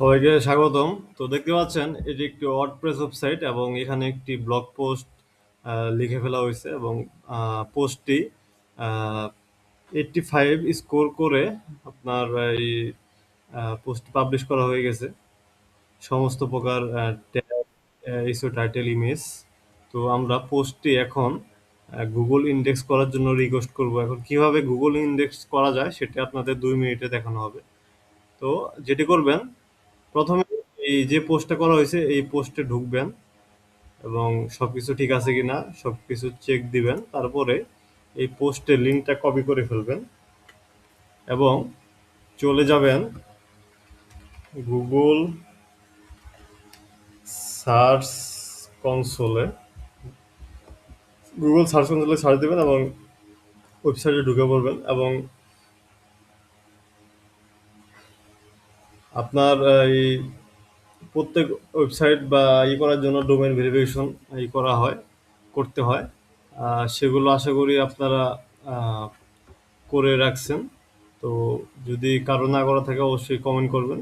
সবাইকে স্বাগতম। তো দেখতে পাচ্ছেন এটি একটি ওয়ার্ডপ্রেস ওয়েবসাইট এবং এখানে একটি ব্লগ পোস্ট লিখে ফেলা হয়েছে এবং পোস্টটি 85 স্কোর করে আপনার এই পোস্ট পাবলিশ করা হয়ে গেছে। সমস্ত প্রকার ট্যাগ, ইসো টাইটেল, ইমেজ। তো আমরা পোস্টটি এখন গুগল ইন্ডেক্স করার জন্য রিকোয়েস্ট করব। এখন কিভাবে গুগল ইন্ডেক্স করা যায় সেটা আপনাদের 2 মিনিটে দেখানো হবে। তো যেটি করবেন, প্রথমে এই যে পোস্টটা করা হয়েছে এই পোস্টে ঢুকবেন এবং সবকিছু ঠিক আছে কিনা সবকিছু চেক দিবেন। তারপরে এই পোস্টের লিঙ্কটা কপি করে ফেলবেন এবং চলে যাবেন গুগল সার্চ কনসোলে। গুগল সার্চ কনসোলে সার্চ দেবেন এবং ওয়েবসাইটে ঢুকে পড়বেন এবং আপনার এই প্রত্যেক ওয়েবসাইট বা করার জন্য ডোমেইন ভেরিফিকেশন করতে হয়। সেগুলো আশা করি আপনারা আহ, করে রাখছেন। তো যদি কারো না করা থাকে অবশ্যই কমেন্ট করবেন।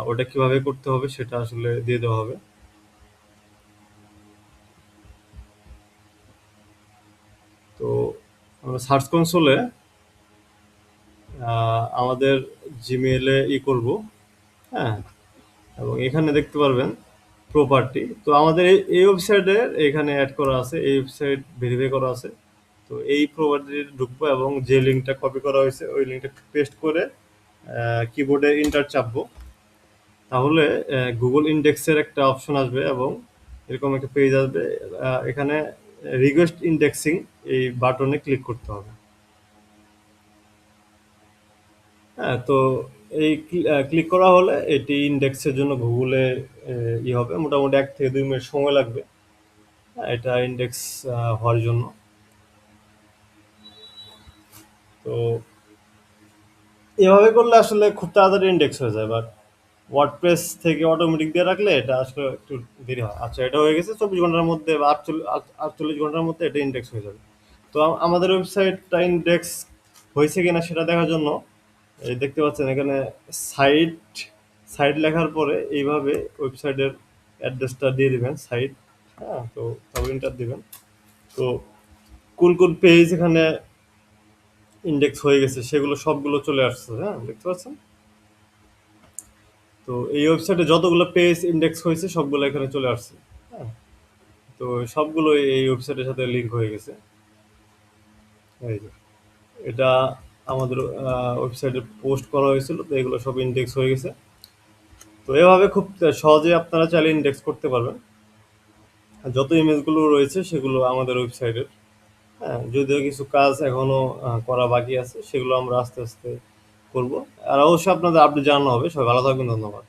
ওটা কিভাবে করতে হবে সেটা আসলে দিয়ে দেওয়া হবে। তো আমরা সার্চ কনসোলে আমাদের জিমেইলে করব। হ্যাঁ, এবং এখানে দেখতে পারবেন প্রপার্টি। তো আমাদের এই ওয়েবসাইটের এখানে অ্যাড করা আছে, এই ওয়েবসাইট ভেরিফাই করা আছে। তো এই প্রপার্টি ঢুকবো এবং যে লিঙ্কটা কপি করা হয়েছে ওই লিঙ্কটা পেস্ট করে কিবোর্ডে ইন্টার চাপবো। তাহলে গুগল ইন্ডেক্সের একটা অপশন আসবে এবং এরকম একটা পেজ আসবে। এখানে রিকোয়েস্ট ইন্ডেক্সিং এই বাটনে ক্লিক করতে হবে। হ্যাঁ, তো এই ক্লিক করা হলে এটি ইন্ডেক্সের জন্য গুগলে হবে। মোটামুটি 1 থেকে 2 মিনিট সময় লাগবে এটা ইন্ডেক্স হওয়ার জন্য। তো এভাবে করলে আসলে খুব তাড়াতাড়ি ইন্ডেক্স হয়ে যায়, বাট ওয়ার্ডপ্রেস থেকে অটোমেটিক দিয়ে রাখলে এটা আসলে একটু দেরি হয়। আচ্ছা, এটা হয়ে গেছে 24 ঘন্টার মধ্যে বা 48 ঘন্টার মধ্যে এটা ইন্ডেক্স হয়ে যাবে। তো আমাদের ওয়েবসাইটটা ইন্ডেক্স হয়েছে কিনা সেটা দেখার জন্য এই দেখতে পাচ্ছেন এখানে সাইট সাইট লেখার পরে এইভাবে ওয়েবসাইটের অ্যাড্রেসটা দিয়ে দিবেন সাইট। হ্যাঁ, তো তারপর ইন্টার দিবেন। তো কোন কোন পেজ এখানে ইন্ডেক্স হয়ে গেছে সেগুলো সবগুলো চলে আসছে। হ্যাঁ, দেখতে পাচ্ছেন। তো এই ওয়েবসাইটে যতগুলো পেজ ইন্ডেক্স হয়েছে সবগুলো এখানে চলে আসছে। হ্যাঁ, তো সবগুলো এই ওয়েবসাইটের সাথে লিঙ্ক হয়ে গেছে। এই যে এটা আমাদের ওয়েবসাইটে পোস্ট করা হয়েছিল, তো এগুলো সব ইন্ডেক্স হয়ে গেছে। তো এভাবে খুব সহজে আপনারা চাইলে ইন্ডেক্স করতে পারবেন। আর যত ইমেজগুলো রয়েছে সেগুলো আমাদের ওয়েবসাইটের। হ্যাঁ, যদিও কিছু কাজ এখনো করা বাকি আছে, সেগুলো আমরা আস্তে আস্তে করব। আর অবশ্যই আপনাদের আপডেট জানানো হবে। সবাই ভালো থাকবেন, ধন্যবাদ।